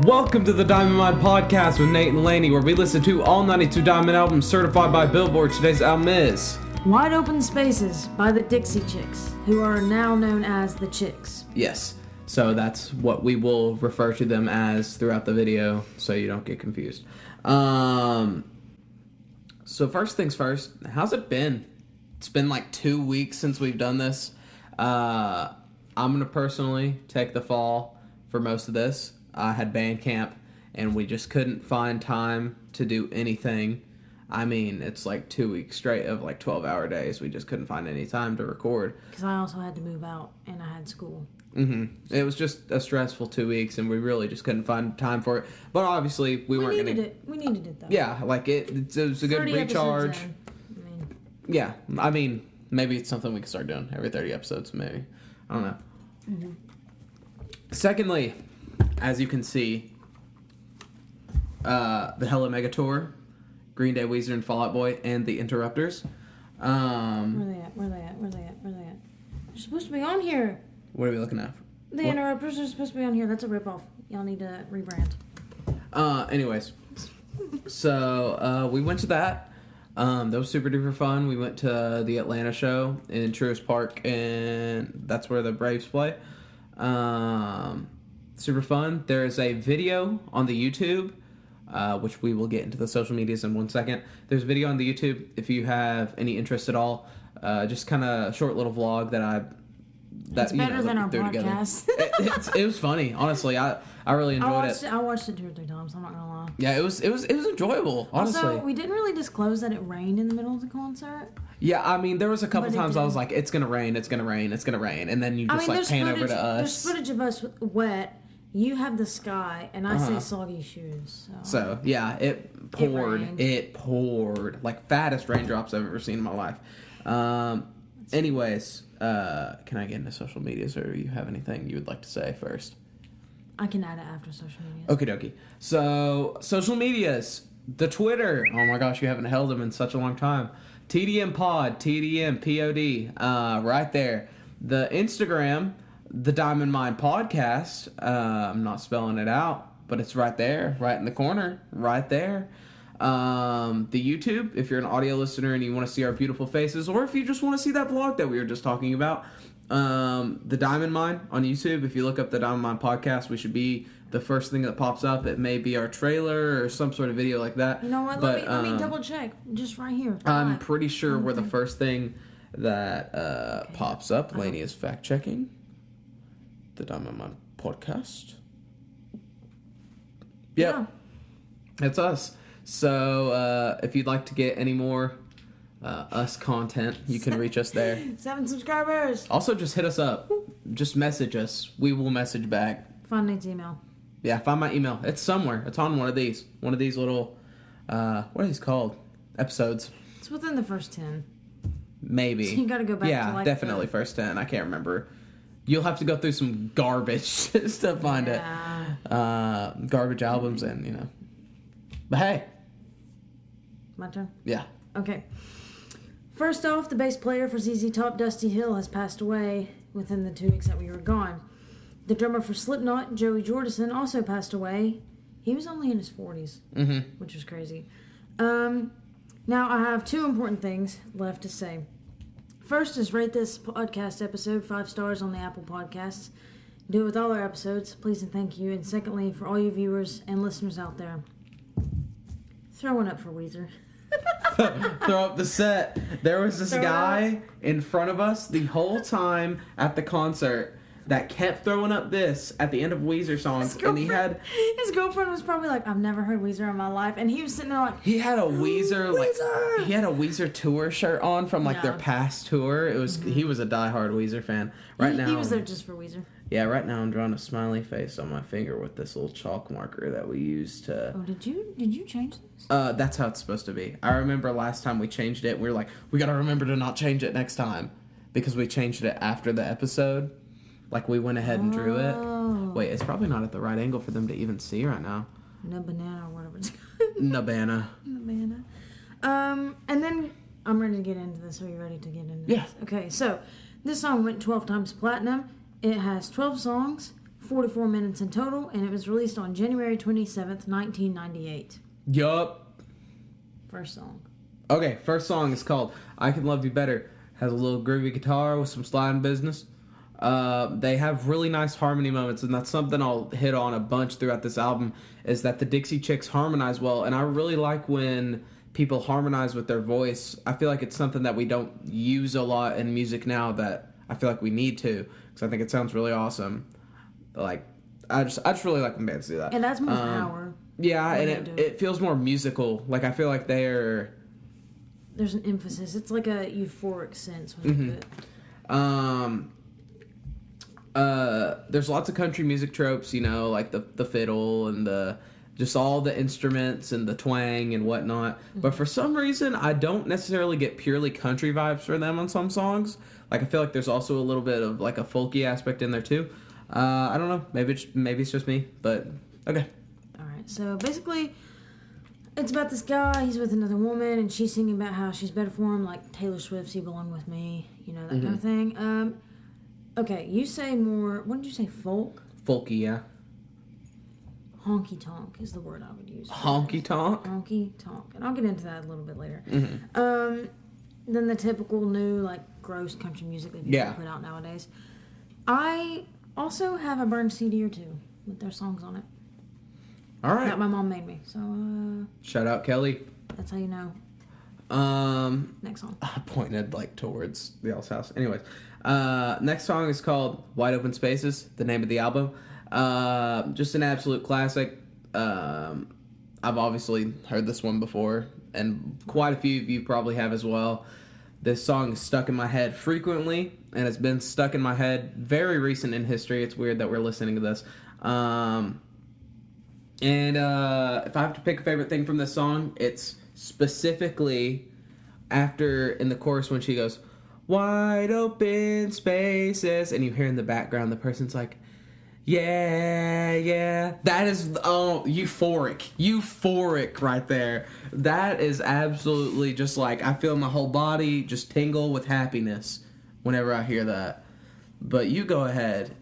Welcome to the Diamond Mine Podcast with Nate and Laney, where we listen to all 92 Diamond albums certified by Billboard. Today's album is Wide Open Spaces by the Dixie Chicks, who are now known as the Chicks. Yes. So that's what we will refer to them as throughout the video, so you don't get confused. So first things first, how's it been? It's been like 2 weeks since we've done this. I'm going to personally take the fall for most of this. I had band camp, and we just couldn't find time to do anything. I mean, it's like 2 weeks straight of like 12-hour days. We just couldn't find any time to record. Because I also had to move out, and I had school. Mm-hmm. It was just a stressful 2 weeks, and we really just couldn't find time for it. But obviously, we weren't going to... We needed it, though. Yeah, like it was a good recharge. Yeah, I mean, maybe it's something we can start doing every 30 episodes, maybe. I don't know. Mm-hmm. Secondly, as you can see, the Hella Mega Tour, Green Day, Weezer, and Fall Out Boy, and the Interrupters. Where are they at? They're supposed to be on here. What are we looking at? The Interrupters are supposed to be on here. That's a ripoff. Y'all need to rebrand. Anyways, so we went to that. That was super duper fun. We went to the Atlanta show in Truist Park, and that's where the Braves play. Super fun. There is a video on the YouTube, which we will get into the social medias in 1 second. There's a video on the YouTube if you have any interest at all. Just kind of a short little vlog that it's better than our podcast. It was funny, honestly. I really enjoyed it. I watched it 2 or 3 times. I'm not gonna lie. Yeah, it was enjoyable, honestly. Also, we didn't really disclose that it rained in the middle of the concert. Yeah, I mean, there was a couple times I was like, it's gonna rain, and then you just pan over to us. There's footage of us wet. You have the sky, and I say soggy shoes. So yeah, it poured. It poured like fattest raindrops I've ever seen in my life. Anyways, can I get into social medias, or do you have anything you would like to say first? I can add it after social media. Okie dokie. So, social medias. The Twitter. Oh my gosh, you haven't held them in such a long time. TDM Pod. TDM POD. Right there. The Instagram. The Diamond Mine Podcast. I'm not spelling it out, but it's right there. Right in the corner. Right there. The YouTube, if you're an audio listener and you want to see our beautiful faces, or if you just want to see that vlog that we were just talking about, the Diamond Mine on YouTube. If you look up the Diamond Mine Podcast, we should be the first thing that pops up. It may be our trailer or some sort of video like that. You know what? Let me double check. Just right here. I'm pretty sure we're the first thing that pops up. Lainey is fact checking the Diamond Mine Podcast. Yep. Yeah. It's us. So, if you'd like to get any more us content, you can reach us there. 7 subscribers. Also, just hit us up. Just message us. We will message back. Find Nate's email. Yeah, find my email. It's somewhere. It's on one of these little, what are these called? Episodes. It's within the first 10. Maybe. So you gotta go back to like definitely first 10. I can't remember. You'll have to go through some garbage just to find it. Garbage albums and, you know. But hey. My turn? Yeah. Okay. First off, the bass player for ZZ Top, Dusty Hill, has passed away within the 2 weeks that we were gone. The drummer for Slipknot, Joey Jordison, also passed away. He was only in his 40s, which was crazy. Now, I have 2 important things left to say. First is rate this podcast episode 5 stars on the Apple Podcasts. Do it with all our episodes, please and thank you. And secondly, for all you viewers and listeners out there, throw one up for Weezer. Throw up the set. There was this guy in front of us the whole time at the concert that kept throwing up this at the end of Weezer songs, and his girlfriend was probably like, I've never heard Weezer in my life, and he was sitting there like, he had a Weezer tour shirt on from their past tour. It was he was a diehard Weezer fan. He was there just for Weezer. Yeah, right now I'm drawing a smiley face on my finger with this little chalk marker that we used to... Oh, did you change this? That's how it's supposed to be. I remember last time we changed it, we were like, we gotta remember to not change it next time. Because we changed it after the episode. Like, we went ahead and drew it. Wait, it's probably not at the right angle for them to even see right now. Banana or whatever it's called. Nabana. And then, I'm ready to get into this. Are you ready to get into this? Okay, so, this song went 12 times platinum. It has 12 songs, 44 minutes in total, and it was released on January 27th, 1998. Yup. First song. Okay, first song is called I Can Love You Better. Has a little groovy guitar with some sliding business. They have really nice harmony moments, and that's something I'll hit on a bunch throughout this album, is that the Dixie Chicks harmonize well, and I really like when people harmonize with their voice. I feel like it's something that we don't use a lot in music now that I feel like we need to, because I think it sounds really awesome. Like, I just really like when bands do that. And that's more power. Yeah, and it feels more musical. Like, I feel like they're... There's an emphasis. It's like a euphoric sense when you do it. There's lots of country music tropes, you know, like the fiddle and the just all the instruments and the twang and whatnot. But for some reason, I don't necessarily get purely country vibes from them on some songs. Like, I feel like there's also a little bit of like a folky aspect in there too. I don't know. Maybe it's just me, but okay. All right. So basically, it's about this guy. He's with another woman, and she's singing about how she's better for him, like Taylor Swift's "You Belong with Me," you know, that kind of thing. Okay, you say more. What did you say? Folk. Folky, yeah. Honky tonk is the word I would use. Honky tonk? Honky tonk. And I'll get into that a little bit later. Then the typical new, like, gross country music that people put out nowadays. I also have a burned CD or two with their songs on it. All right. That my mom made me. So, shout out Kelly. That's how you know. Next song. I pointed, like, towards the L's house. Anyways. Next song is called Wide Open Spaces, the name of the album. Just an absolute classic. I've obviously heard this one before, and quite a few of you probably have as well. This song is stuck in my head frequently, and it's been stuck in my head very recent in history. It's weird that we're listening to this. And if I have to pick a favorite thing from this song, it's specifically after, in the chorus, when she goes, wide open spaces, and you hear in the background the person's like, yeah, that is euphoric right there. That is absolutely just like, I feel my whole body just tingle with happiness whenever I hear that. But you go ahead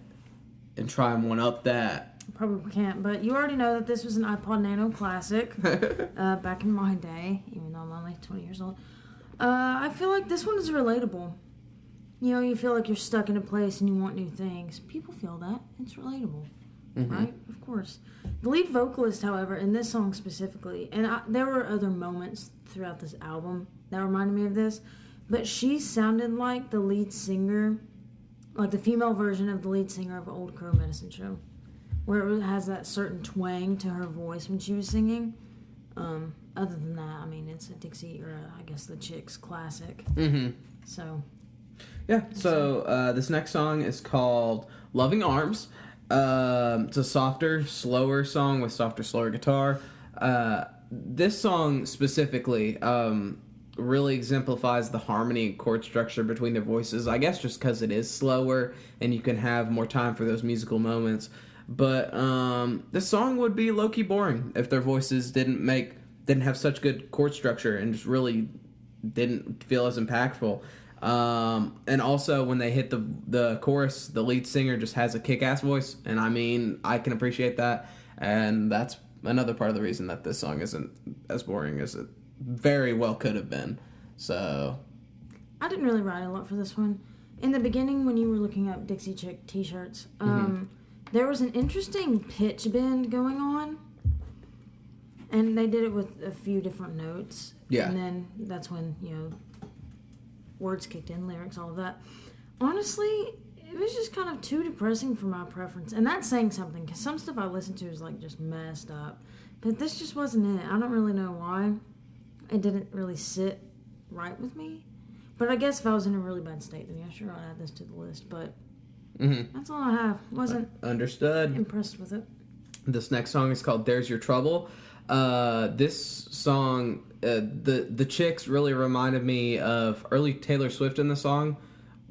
and try and one up that. Probably can't, but you already know that this was an iPod Nano classic back in my day, even though I'm only 20 years old. I feel like this one is relatable. You know, you feel like you're stuck in a place and you want new things. People feel that. It's relatable, right? Of course. The lead vocalist, however, in this song specifically, and there were other moments throughout this album that reminded me of this, but she sounded like the lead singer, like the female version of the lead singer of Old Crow Medicine Show, where it has that certain twang to her voice when she was singing. Other than that, I mean, it's a Dixie, or I guess the Chicks classic. So... Yeah, so this next song is called Loving Arms. It's a softer, slower song with softer, slower guitar. This song specifically really exemplifies the harmony and chord structure between their voices. I guess just because it is slower and you can have more time for those musical moments. But this song would be low-key boring if their voices didn't have such good chord structure and just really didn't feel as impactful. And also when they hit the chorus, the lead singer just has a kick-ass voice, and I mean, I can appreciate that, and that's another part of the reason that this song isn't as boring as it very well could have been. So I didn't really write a lot for this one. In the beginning, when you were looking up Dixie Chick t-shirts, there was an interesting pitch bend going on, and they did it with a few different notes. Yeah. And then that's when, you know, words kicked in, lyrics, all of that. Honestly, it was just kind of too depressing for my preference. And that's saying something, because some stuff I listened to is, like, just messed up. But this just wasn't it. I don't really know why. It didn't really sit right with me. But I guess if I was in a really bad state, then yeah, sure, I'd add this to the list. But that's all I have. Wasn't understood. Impressed with it. This next song is called There's Your Trouble. This song, the Chicks really reminded me of early Taylor Swift in the song,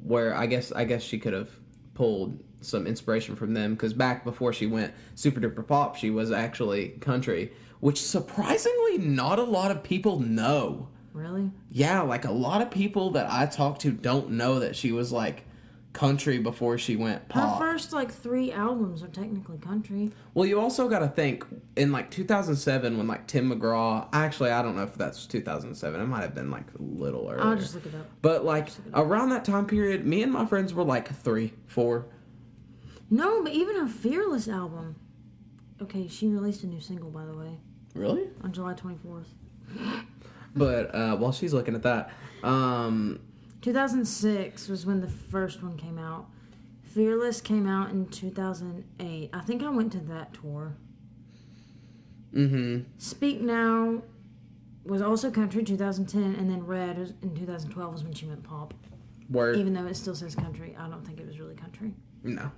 where I guess she could have pulled some inspiration from them, because back before she went super duper pop, she was actually country, which surprisingly not a lot of people know. Really? Yeah, like a lot of people that I talk to don't know that she was like country before she went pop. Her first, 3 albums are technically country. Well, you also got to think, in, 2007, when, Tim McGraw... Actually, I don't know if that's 2007. It might have been, a little earlier. I'll just look it up. But, around that time period, me and my friends were, 3, 4. No, but even her Fearless album. Okay, she released a new single, by the way. Really? On July 24th. But, while she's looking at that... 2006 was when the first one came out. Fearless came out in 2008. I think I went to that tour. Mm-hmm. Speak Now was also country 2010, and then Red in 2012 was when she went pop. Word. Even though it still says country, I don't think it was really country. No.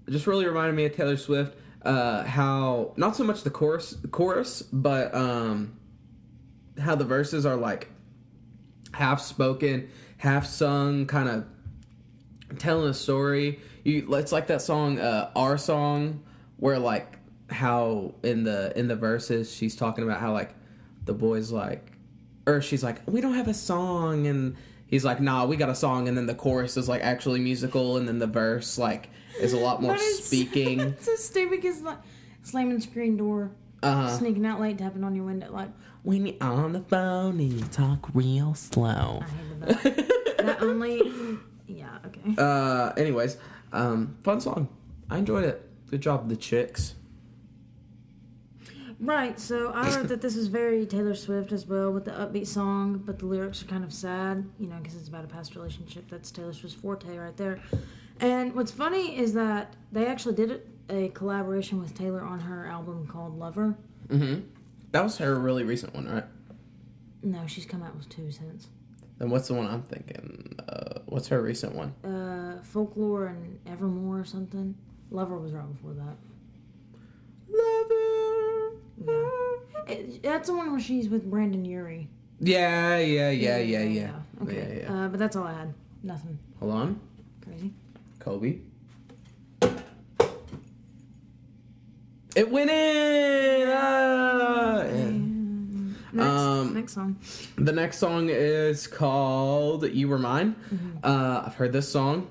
Just really reminded me of Taylor Swift. How, not so much the chorus, but how the verses are half spoken, half sung, kind of telling a story. It's like that song, Our Song, where how in the verses she's talking about how the boy's or she's we don't have a song, and he's nah, we got a song, and then the chorus is actually musical, and then the verse is a lot more speaking. It's so stupid because slamming the screen door, sneaking out late, tapping on your window when you're on the phone and you talk real slow. I hated that. That only, yeah, okay. Anyways, fun song. I enjoyed it. Good job, the chicks. Right, so I wrote that this is very Taylor Swift as well, with the upbeat song, but the lyrics are kind of sad, because it's about a past relationship. That's Taylor Swift's forte right there. And what's funny is that they actually did a collaboration with Taylor on her album called Lover. Mm-hmm. That was her really recent one, right? No, she's come out with 2 since. Then what's the one I'm thinking? What's her recent one? Folklore and Evermore or something. Lover was right before that. Lover. Yeah. That's the one where she's with Brandon Urie. Yeah. Okay. Yeah. But that's all I had. Nothing Hold on. crazy. Kobe. It went in! Next song. The next song is called You Were Mine. Mm-hmm. I've heard this song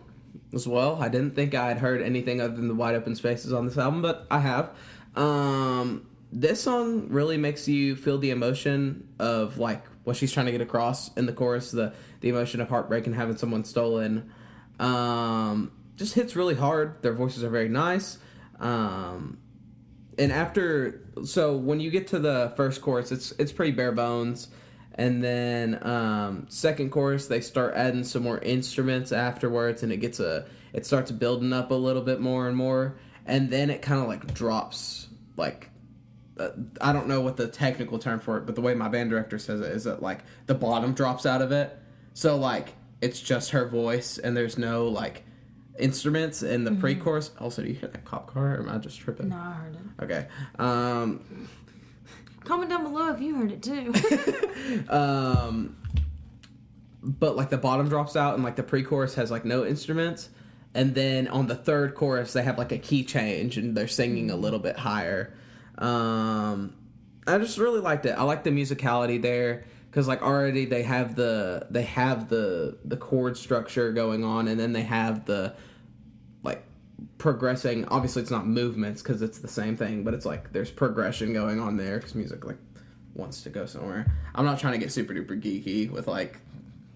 as well. I didn't think I had heard anything other than the Wide Open Spaces on this album, but I have. This song really makes you feel the emotion of what she's trying to get across in the chorus, the emotion of heartbreak and having someone stolen. Just hits really hard. Their voices are very nice. And so when you get to the first chorus, it's pretty bare bones. And then second chorus, they start adding some more instruments afterwards, and it starts building up a little bit more and more. And then it kind of drops, I don't know what the technical term for it, but the way my band director says it is that the bottom drops out of it. So it's just her voice, and there's no instruments in the pre-chorus. Also, do you hear that cop car, or am I just tripping? No, I heard it. Okay. Comment down below if you heard it too. But the bottom drops out, and the pre-chorus has no instruments, and then on the third chorus they have a key change, and they're singing a little bit higher. I just really liked it. I like the musicality there. Because already they have the chord structure going on, and then they have the progressing. Obviously, it's not movements because it's the same thing, but it's there's progression going on there because music wants to go somewhere. I'm not trying to get super duper geeky with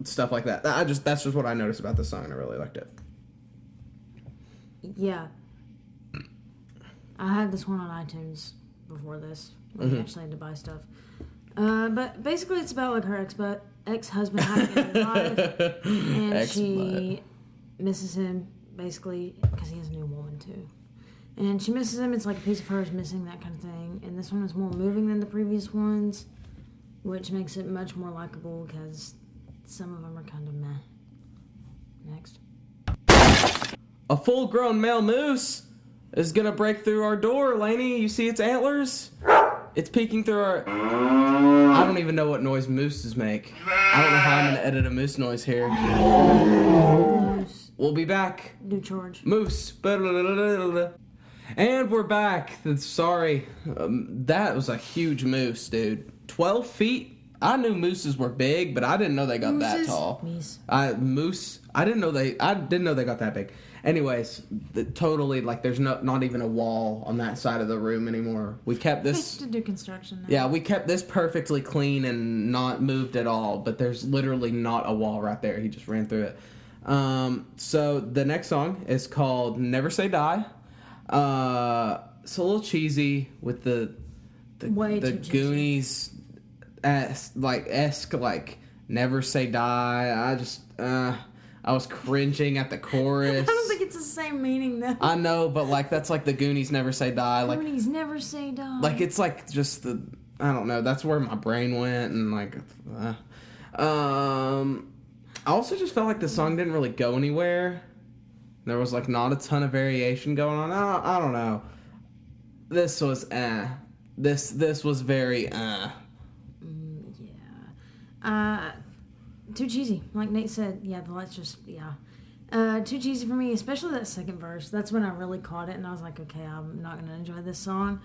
stuff like that. That's just what I noticed about this song, and I really liked it. Yeah, I had this one on iTunes before this. I actually had to buy stuff. But basically it's about her ex-husband having a life, and she misses him basically because he has a new woman too, and she misses him. It's a piece of her is missing, that kind of thing. And this one is more moving than the previous ones, which makes it much more likable because some of them are kind of meh. Next, a full-grown male moose is gonna break through our door. Lainey, you see its antlers? It's peeking through our... I don't even know what noise mooses make. I don't know how I'm going to edit a moose noise here. Moose. We'll be back. Do charge. Moose. And we're back. Sorry. That was a huge moose, dude. 12 feet? I knew mooses were big, but I didn't know they got that tall. Moose. I didn't know they got that big. Anyways, totally, like, there's not even a wall on that side of the room anymore. We kept this... We have to do construction now. Yeah, we kept this perfectly clean and not moved at all, but there's literally not a wall right there. He just ran through it. So the next song is called Never Say Die. It's a little cheesy with the Goonies esque, like, Never Say Die. I was cringing at the chorus. I don't think it's the same meaning, though. I know, but, like, that's like the Goonies Never Say Die. Like, Goonies Never Say Die. Like, it's like just I don't know. That's where my brain went, and, like, I also just felt like the song didn't really go anywhere. There was, like, not a ton of variation going on. I don't know. This was, This was very, Yeah. Too cheesy. Like Nate said, yeah, the lights just, yeah. Too cheesy for me, especially that second verse. That's when I really caught it, and I was like, okay, I'm not going to enjoy this song.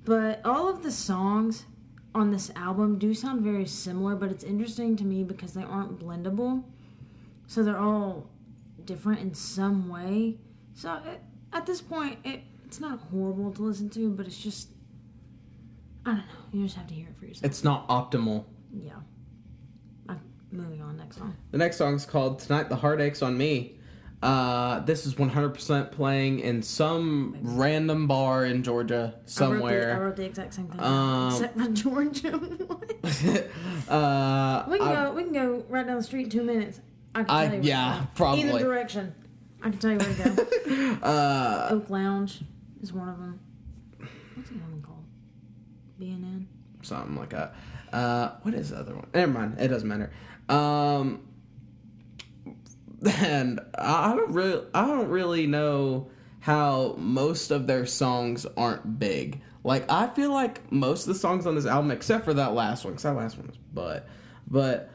But all of the songs on this album do sound very similar, but it's interesting to me because they aren't blendable. So they're all different in some way. So at this point, it's not horrible to listen to, but it's just, I don't know. You just have to hear it for yourself. it's not optimal. Yeah. Moving on, next song. The next song is called Tonight the Heart Aches on Me. This is 100% playing in some random bar in Georgia somewhere. I wrote the exact same thing. Except for Georgia. we can go right down the street in 2 minutes. I can tell you where to go. Probably. Either direction. I can tell you where to go. Oak Lounge is one of them. What's the other one called? B&N? Something like that. What is the other one? Never mind. It doesn't matter. And I don't really know how most of their songs aren't big. Like, I feel like most of the songs on this album, except for that last one, because that last one was but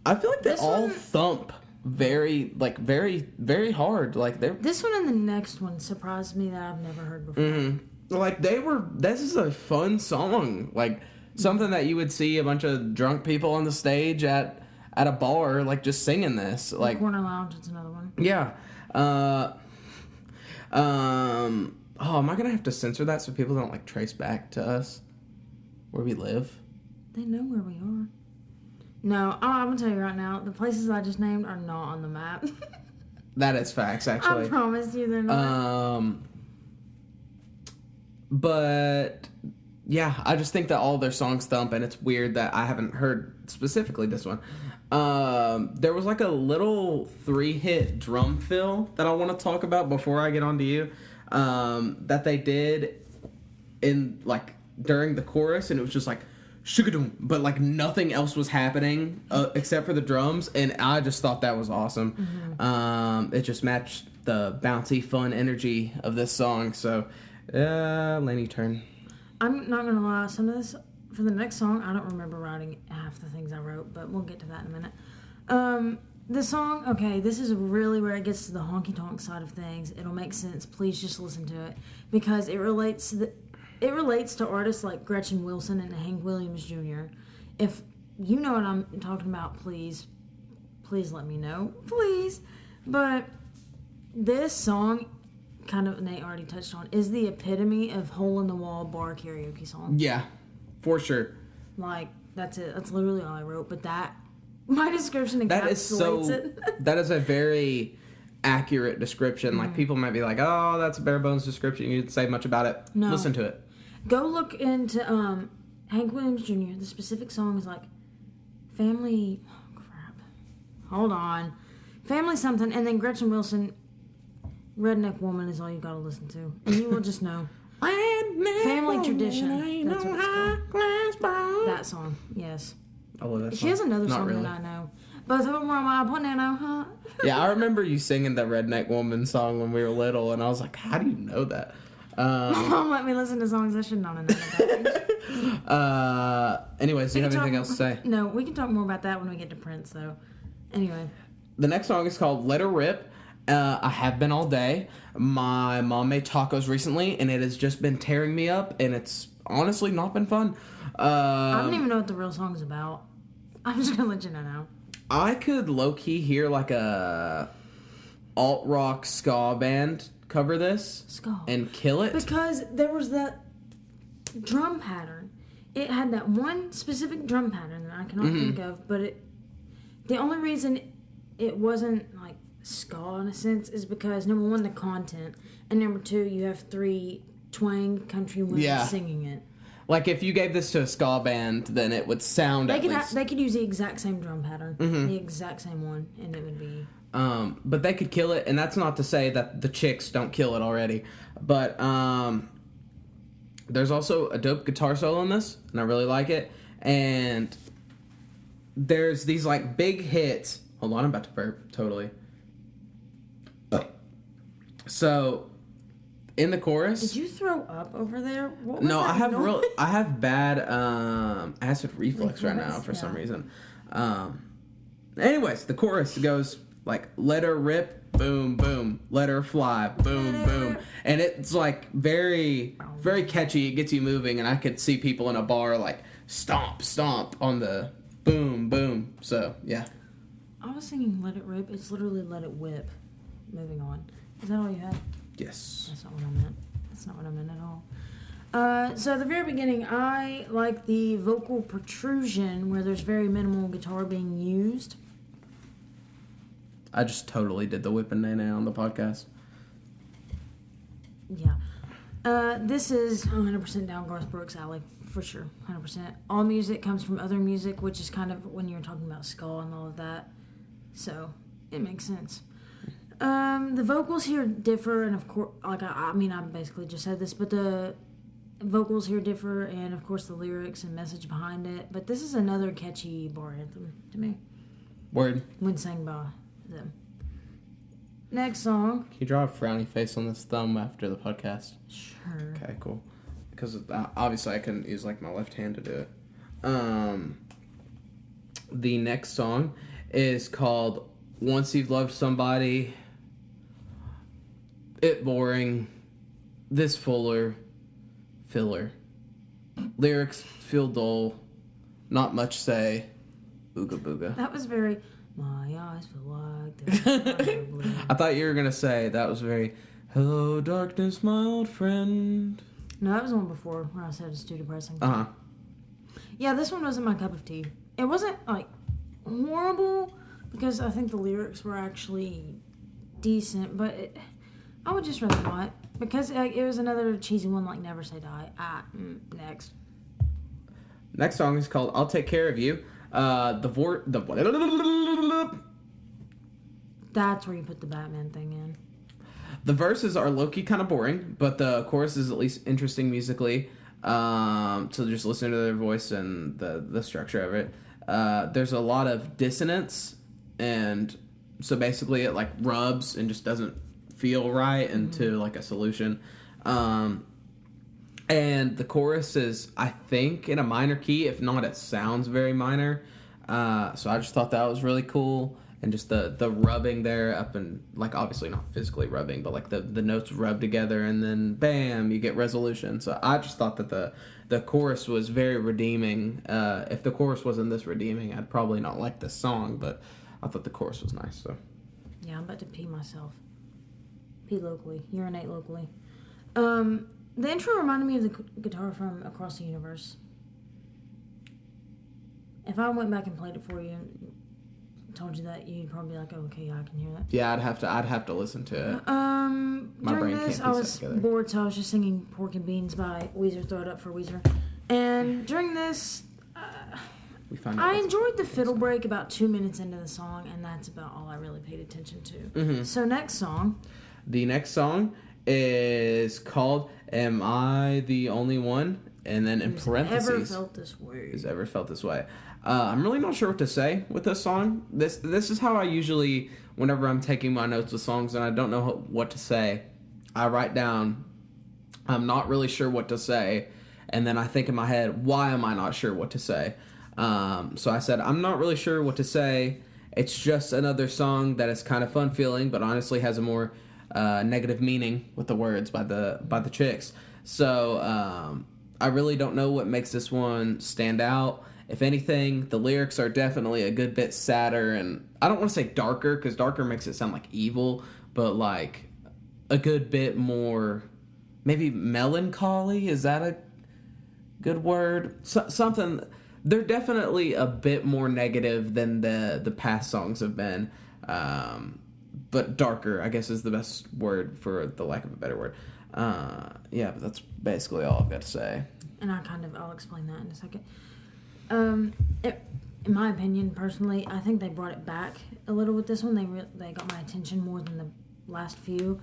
I feel like they all thump very, very hard. Like, this one and the next one surprised me that I've never heard before. Mm-hmm. Like, this is a fun song. Like, something that you would see a bunch of drunk people on the stage at a bar, like, just singing this. Like, Corner Lounge, it's another one. Yeah. Oh, am I gonna have to censor that so people don't, like, trace back to us where we live? They know where we are. No, I'm gonna tell you right now, the places I just named are not on the map. That is facts, actually. I promise you they're not. But yeah, I just think that all their songs thump, and it's weird that I haven't heard specifically this one. There was like a little 3-hit drum fill that I want to talk about before I get on to you. That they did in, like, during the chorus, and it was just like shugadoom, but like nothing else was happening except for the drums, and I just thought that was awesome. Mm-hmm. It just matched the bouncy, fun energy of this song. So, Lenny, turn. I'm not gonna lie, some of this for the next song, I don't remember writing half the things I wrote, but we'll get to that in a minute. The song, okay, this is really where it gets to the honky tonk side of things. It'll make sense. Please just listen to it because it relates to artists like Gretchen Wilson and Hank Williams Jr. If you know what I'm talking about, please let me know, please. But this song, kind of Nate already touched on, is the epitome of hole in the wall bar karaoke song. Yeah, for sure. Like, that's it. That's literally all I wrote. But my description encapsulates it. That is a very accurate description. Like, people might be like, oh, that's a bare bones description. You didn't say much about it. No. Listen to it. Go look into Hank Williams Jr. The specific song is like Family... Oh, crap. Hold on. Family something. And then Gretchen Wilson, Redneck Woman is all you gotta listen to. And you will just know. Family Tradition. That's what it's called. That song. Yes. I love that song. She has another song really. that I know. Both of them were on my banana, huh? Yeah, I remember you singing that Redneck Woman song when we were little, and I was like, how do you know that? My mom let me listen to songs I should not have known. Anyways, do you have anything else to say? No, we can talk more about that when we get to Prince, though. Anyway. The next song is called Let Her Rip. I have been all day. My mom made tacos recently, and it has just been tearing me up, and it's honestly not been fun. I don't even know what the real song's about. I'm just gonna let you know now. I could low-key hear like a alt-rock ska band cover this Ska. and kill it. Because there was that drum pattern. It had that one specific drum pattern that I cannot think of, but the only reason it wasn't like ska in a sense is because number one, the content, and number two, you have three twang country women singing it. Like if you gave this to a ska band, then it would sound at least. They could use the exact same drum pattern, the exact same one, and it would be. But they could kill it, and that's not to say that the chicks don't kill it already. But there's also a dope guitar solo in this, and I really like it. And there's these like big hits. Hold on, I'm about to burp. Totally. So, in the chorus. Did you throw up over there? What was No, that noise? I have bad acid reflux right now for some reason. Anyways, the chorus goes like, let her rip, boom, boom, let her fly, boom, boom. And it's like very, very catchy. It gets you moving, and I could see people in a bar like stomp, stomp on the boom, boom. So, yeah. I was singing Let It Rip. It's literally Let It Whip. Moving on. Is that all you had? Yes. That's not what I meant. That's not what I meant at all. So at the very beginning, I like the vocal protrusion where there's very minimal guitar being used. I just totally did the whip and nay on the podcast. Yeah. This is 100% down Garth Brooks' alley, for sure, 100%. All music comes from other music, which is kind of when you're talking about ska and all of that. So, it makes sense. The vocals here differ, and of course, like, I mean, I basically just said this, but the vocals here differ, and of course the lyrics and message behind it. But this is another catchy bar anthem to me. Word. When sang by them. Next song. Can you draw a frowny face on this thumb after the podcast? Sure. Okay, cool. Because obviously I couldn't use like my left hand to do it. The next song is called Once You've Loved Somebody, It Boring, This Fuller, Filler. Lyrics feel dull, not much say, ooga booga. That was very, my eyes feel like they're blue. I thought you were going to say that was very, hello darkness, my old friend. No, that was the one before where I said it's too depressing. Uh-huh. Yeah, this one wasn't my cup of tea. It wasn't, like, horrible, because I think the lyrics were actually decent, but I would just rather not, because it was another cheesy one like Never Say Die. Next. Next song is called I'll Take Care of You. That's where you put the Batman thing in. The verses are low-key kind of boring, but the chorus is at least interesting musically. So just listen to their voice and the structure of it. There's a lot of dissonance, and so basically it like rubs and just doesn't feel right into like a solution. And the chorus is, I think, in a minor key. If not, it sounds very minor. So I just thought that was really cool. And just the rubbing there up and, like, obviously not physically rubbing, but, like, the notes rub together and then, bam, you get resolution. So I just thought that the chorus was very redeeming. If the chorus wasn't this redeeming, I'd probably not like this song, but I thought the chorus was nice, so. Yeah, I'm about to pee myself. Pee locally. Urinate locally. The intro reminded me of the guitar from Across the Universe. If I went back and played it for you, told you that, you'd probably be like, oh, okay, yeah, I can hear that. Yeah, I'd have to listen to it. During this, I was bored, so I was just singing Pork and Beans by Weezer, Throw It Up for Weezer. And during this, I enjoyed the fiddle break about 2 minutes into the song, and that's about all I really paid attention to. Mm-hmm. So next song. The next song is called Am I the Only One? And then in parentheses, Ever Felt This Way. Has ever felt this way. I'm really not sure what to say with this song. This is how I usually, whenever I'm taking my notes with songs and I don't know what to say, I write down, I'm not really sure what to say, and then I think in my head, why am I not sure what to say? So I said, I'm not really sure what to say. It's just another song that is kind of fun feeling, but honestly has a more negative meaning with the words by the chicks. So I really don't know what makes this one stand out. If anything, the lyrics are definitely a good bit sadder, and I don't want to say darker, because darker makes it sound like evil, but like a good bit more, maybe melancholy. Is that a good word? Something. They're definitely a bit more negative than the past songs have been, but darker, I guess, is the best word for the lack of a better word. Yeah, but that's basically all I've got to say. And I'll explain that in a second. In my opinion, personally, I think they brought it back a little with this one. They got my attention more than the last few.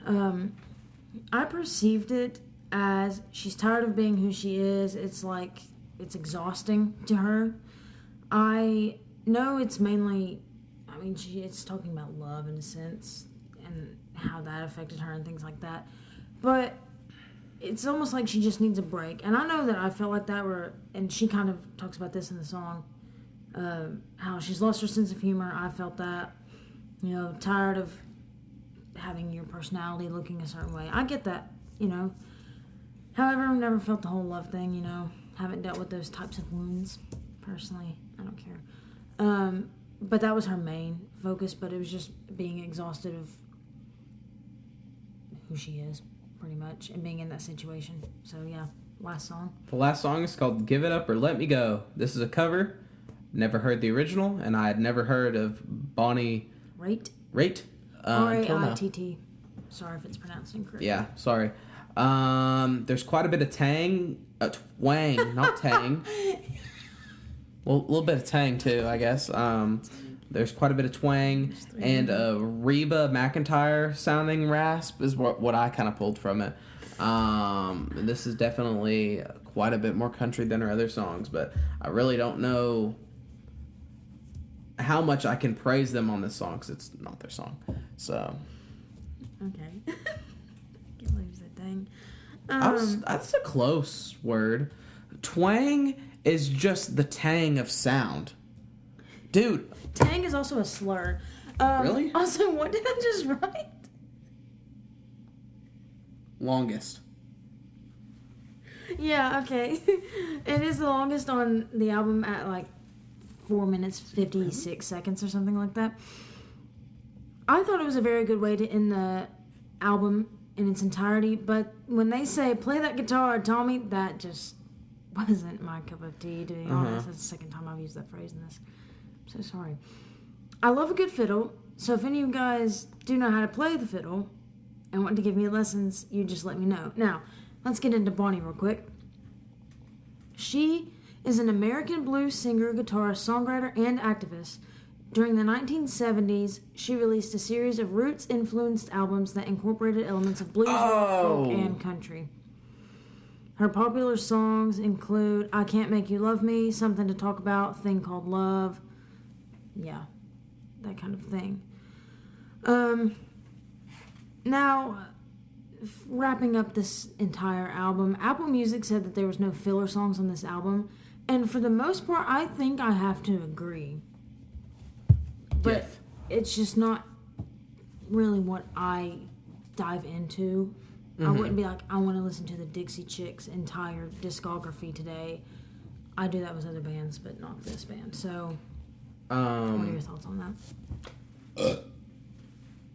I perceived it as she's tired of being who she is. It's like it's exhausting to her. I know it's mainly, I mean, it's talking about love in a sense and how that affected her and things like that. But it's almost like she just needs a break. And I know that I felt like that and she kind of talks about this in the song, how she's lost her sense of humor. I felt that, tired of having your personality looking a certain way. I get that, However, I've never felt the whole love thing, Haven't dealt with those types of wounds, personally. I don't care. But that was her main focus, but it was just being exhausted of who she is, pretty much, and being in that situation. So, yeah, last song. The last song is called Give It Up or Let Me Go. This is a cover. Never heard the original, and I had never heard of Bonnie Raitt. R-A-I-T-T. Sorry if it's pronounced incorrectly. Yeah, sorry. There's quite a bit of twang, not tang. Well, a little bit of tang too, I guess. There's quite a bit of twang and a Reba McEntire sounding rasp is what I kind of pulled from it. This is definitely quite a bit more country than her other songs, but I really don't know how much I can praise them on this song because it's not their song. So. Okay. Can't lose that thing. That's a close word. Twang is just the tang of sound. Dude. Tang is also a slur. Really? Also, what did I just write? Longest. Yeah, okay. It is the longest on the album at like 4 minutes 56 seconds or something like that. I thought it was a very good way to end the album in its entirety, but when they say, play that guitar, Tommy, that just wasn't my cup of tea, to be honest. That's the second time I've used that phrase in this. I'm so sorry. I love a good fiddle, so if any of you guys do know how to play the fiddle and want to give me lessons, you just let me know. Now, let's get into Bonnie real quick. She is an American blues singer, guitarist, songwriter, and activist. During the 1970s, she released a series of roots-influenced albums that incorporated elements of blues, rock, folk, and country. Her popular songs include I Can't Make You Love Me, Something to Talk About, Thing Called Love. Yeah, that kind of thing. Now, wrapping up this entire album, Apple Music said that there was no filler songs on this album, and for the most part, I think I have to agree. But it's just not really what I dive into. I wouldn't be like, I want to listen to the Dixie Chicks' entire discography today. I do that with other bands, but not this band. So, what are your thoughts on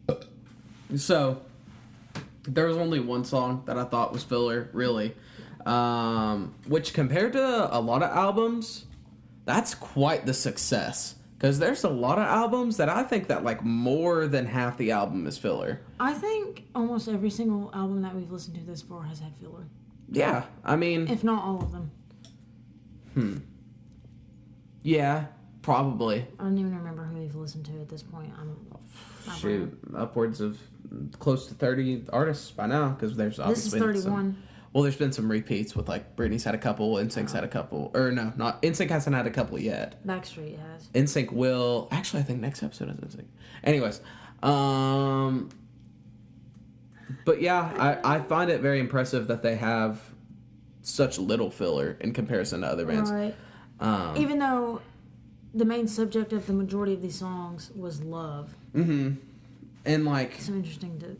that? So, there was only one song that I thought was filler, really. Which, compared to a lot of albums, that's quite the success. Because there's a lot of albums that I think that, like, more than half the album is filler. I think almost every single album that we've listened to this far has had filler. Yeah, I mean... if not all of them. Yeah, probably. I don't even remember who we've listened to at this point. Upwards of close to 30 artists by now, because there's obviously... This is 31. Well, there's been some repeats with, like, Britney's had a couple, NSYNC's had a couple. Or, no, NSYNC hasn't had a couple yet. Backstreet has. NSYNC will... Actually, I think next episode is NSYNC. Anyways. But, yeah, I find it very impressive that they have such little filler in comparison to other bands. Right. Even though the main subject of the majority of these songs was love. Mm-hmm. And, like... It's so interesting to...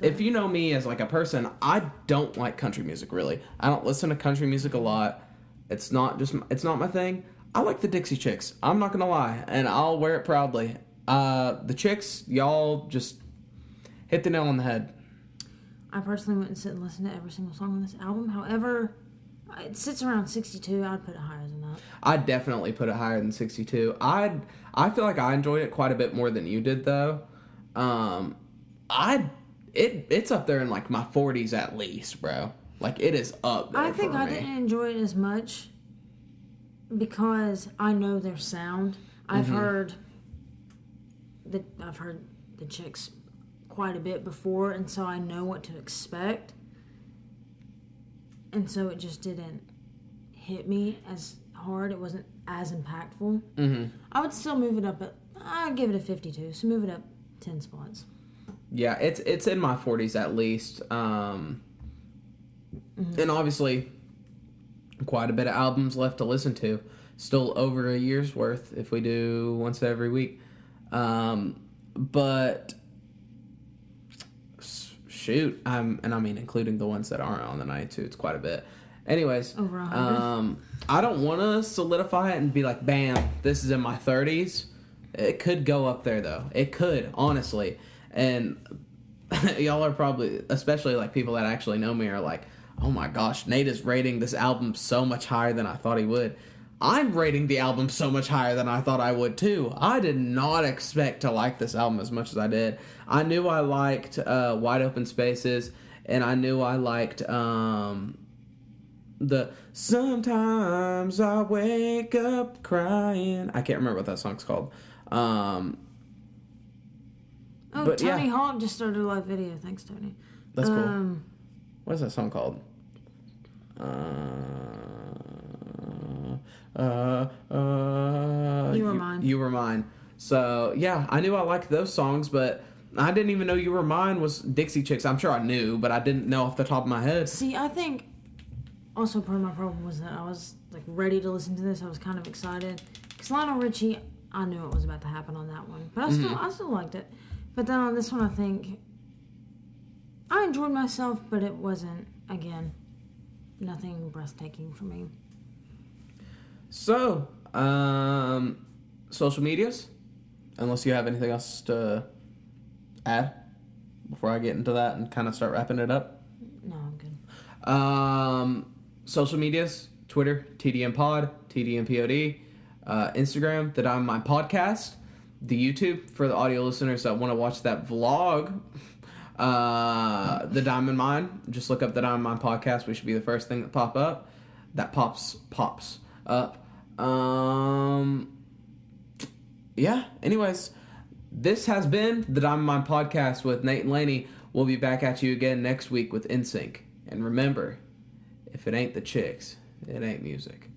If you know me as like a person, I don't like country music really. I don't listen to country music a lot. It's not my thing. I like the Dixie Chicks. I'm not gonna lie, and I'll wear it proudly. The Chicks, y'all just hit the nail on the head. I personally wouldn't sit and listen to every single song on this album. However, it sits around 62. I'd put it higher than that. I'd definitely put it higher than 62. I feel like I enjoyed it quite a bit more than you did, though. It's up there in like my 40s at least, bro. Like it is up there. I think for I me. didn't enjoy it as much because I know their sound. I've heard the Chicks quite a bit before, and so I know what to expect. And so it just didn't hit me as hard. It wasn't as impactful. Mm-hmm. I would still move it up. I'd give it a 52. So move it up 10 spots. Yeah, it's in my 40s at least. And obviously, quite a bit of albums left to listen to. Still over a year's worth if we do once every week. But shoot, I mean including the ones that aren't on the 92, it's quite a bit. Anyways, Over 100. I don't want to solidify it and be like, bam, this is in my 30s. It could go up there though. It could, honestly. And y'all are probably, especially like people that actually know me, are like, oh my gosh, Nate is rating this album so much higher than I thought he would. I'm rating the album so much higher than I thought I would too. I did not expect to like this album as much as I did. I knew I liked Wide Open Spaces, and I knew I liked the Sometimes I Wake Up Crying. I can't remember what that song's called. But Tony yeah. Hawk just started a live video. Thanks, Tony. That's cool. What is that song called? You Were Mine. You Were Mine. So, yeah, I knew I liked those songs, but I didn't even know You Were Mine was Dixie Chicks. I'm sure I knew, but I didn't know off the top of my head. See, I think also part of my problem was that I was like ready to listen to this. I was kind of excited. Because Lionel Richie, I knew it was about to happen on that one. But I still liked it. But then on this one, I think I enjoyed myself, but it wasn't, again, nothing breathtaking for me. So, social medias? Unless you have anything else to add before I get into that and kind of start wrapping it up. No, I'm good. Social medias, Twitter, TDM Pod, TDM POD, Instagram, The Diamond Mine Podcast, the YouTube for the audio listeners that want to watch that vlog, The Diamond Mine. Just look up The Diamond Mine Podcast. We should be the first thing that pops up. Yeah, anyways, this has been The Diamond Mine Podcast with Nate and Laney. We'll be back at you again next week with NSYNC. And remember, if it ain't the chicks, it ain't music.